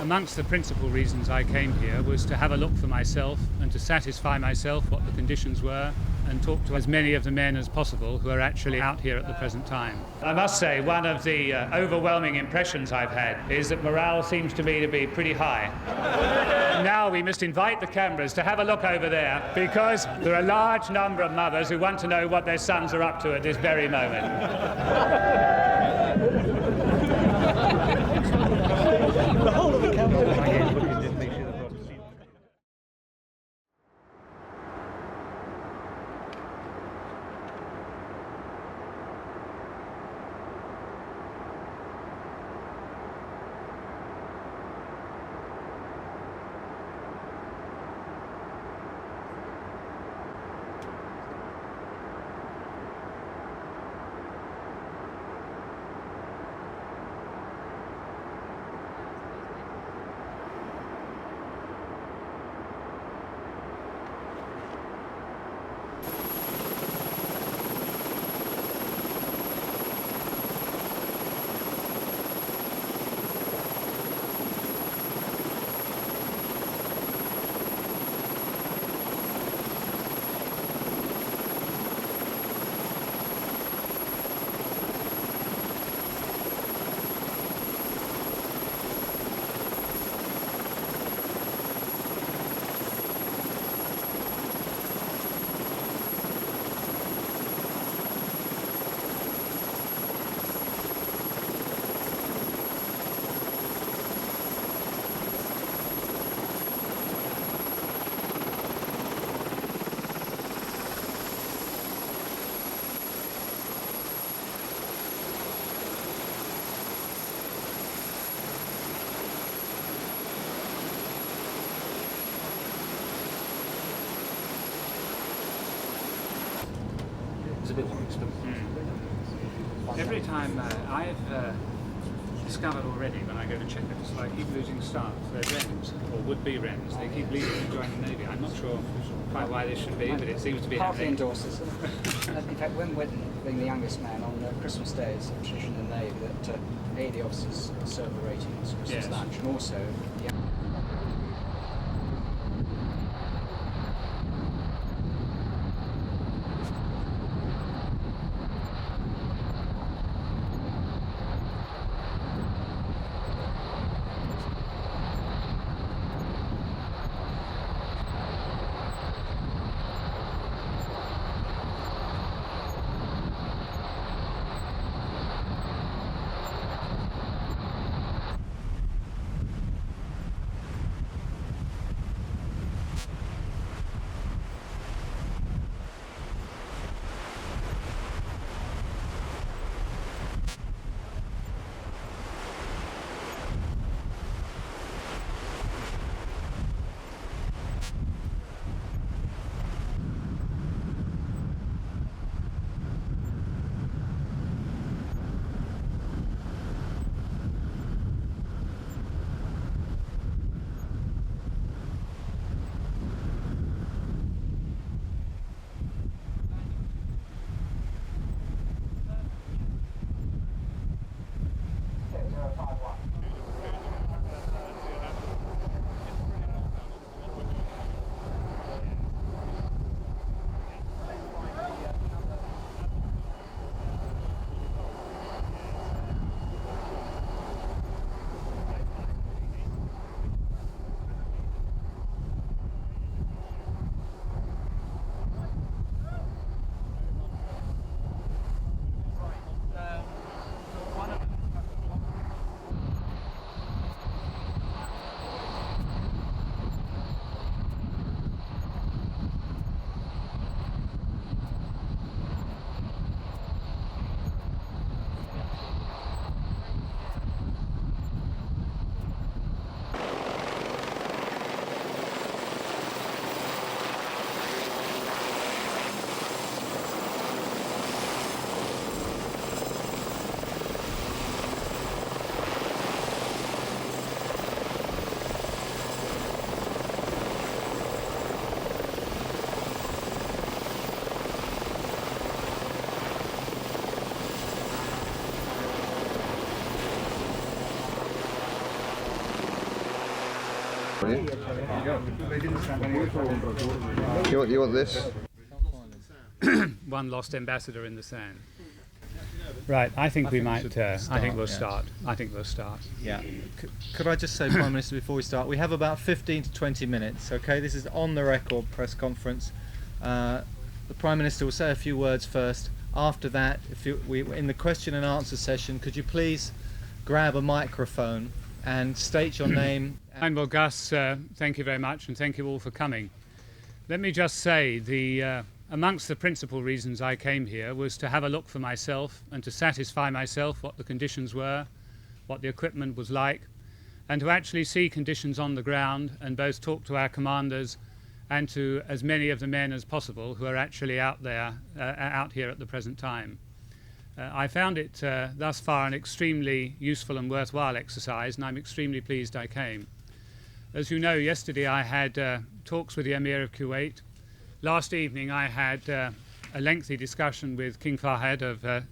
Amongst the principal reasons I came here was to have a look for myself and to satisfy myself what the conditions were and talk to as many of the men as possible who are actually out here at the present time. I must say one of the overwhelming impressions I've had is that morale seems to me to be pretty high. Now we must invite the cameras to have a look over there, because there are a large number of mothers who want to know what their sons are up to at this very moment. The whole of the camera. It's a bit more expensive. Every time I've discovered already when I go to check it, it's like I keep losing staff. They're Wrens, or would-be Wrens. They keep leaving to join the Navy. I'm not sure quite why this should be, but it seems to be partly happening. endorses. In fact, when Whitten, being the youngest man, on Christmas Day, it's a tradition in the Navy that the officers serve the ratings Christmas lunch, and also the You want this? One lost ambassador in the sand. Right, I think we might. I think we'll start. I think we'll start. Yeah. Could I just say, Prime Minister, before we start, we have about 15 to 20 minutes. Okay, this is on the record press conference. The Prime Minister will say a few words first. After that, in the question and answer session, could you please grab a microphone and state your name? Well, Gus, thank you very much, and thank you all for coming. Let me just say, amongst the principal reasons I came here was to have a look for myself and to satisfy myself what the conditions were, what the equipment was like, and to actually see conditions on the ground and both talk to our commanders and to as many of the men as possible who are actually out here at the present time. I found it thus far an extremely useful and worthwhile exercise, and I'm extremely pleased I came. As you know, yesterday I had talks with the Emir of Kuwait. Last evening I had a lengthy discussion with King Fahd of the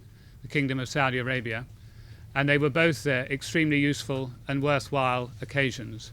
Kingdom of Saudi Arabia, and they were both extremely useful and worthwhile occasions.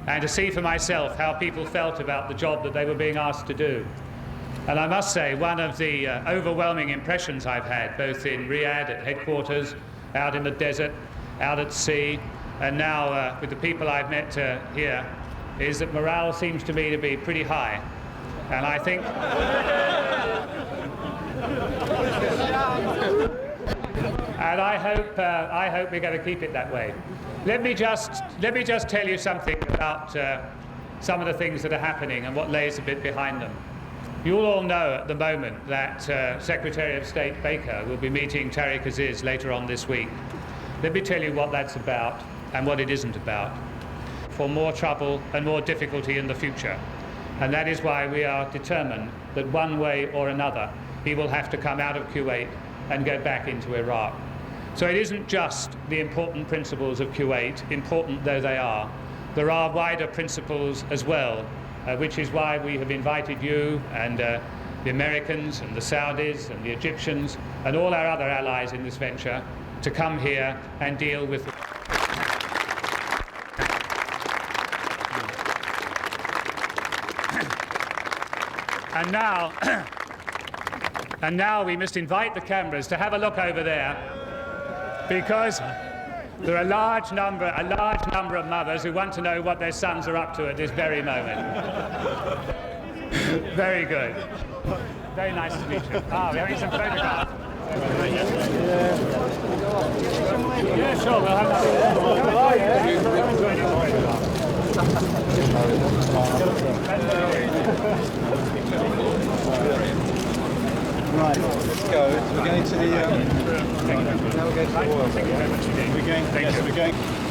And to see for myself how people felt about the job that they were being asked to do. And I must say, one of the overwhelming impressions I've had, both in Riyadh at headquarters, out in the desert, out at sea, and now with the people I've met here, is that morale seems to me to be pretty high. And I think... and I hope we're going to keep it that way. Let me just tell you something about some of the things that are happening and what lays a bit behind them. You all know at the moment that Secretary of State Baker will be meeting Tariq Aziz later on this week. Let me tell you what that's about and what it isn't about. For more trouble and more difficulty in the future. And that is why we are determined that one way or another he will have to come out of Kuwait and go back into Iraq. So it isn't just the important principles of Kuwait, important though they are. There are wider principles as well, which is why we have invited you and the Americans and the Saudis and the Egyptians and all our other allies in this venture to come here and deal with and now we must invite the cameras to have a look over there, because there are a large number of mothers who want to know what their sons are up to at this very moment. Very good. Very nice to meet you. Ah, we're having some photographs. Yeah, sure, we'll have that. Right, let's go. We're going to the... now we're going to the oil. Thank you very much indeed. We're going...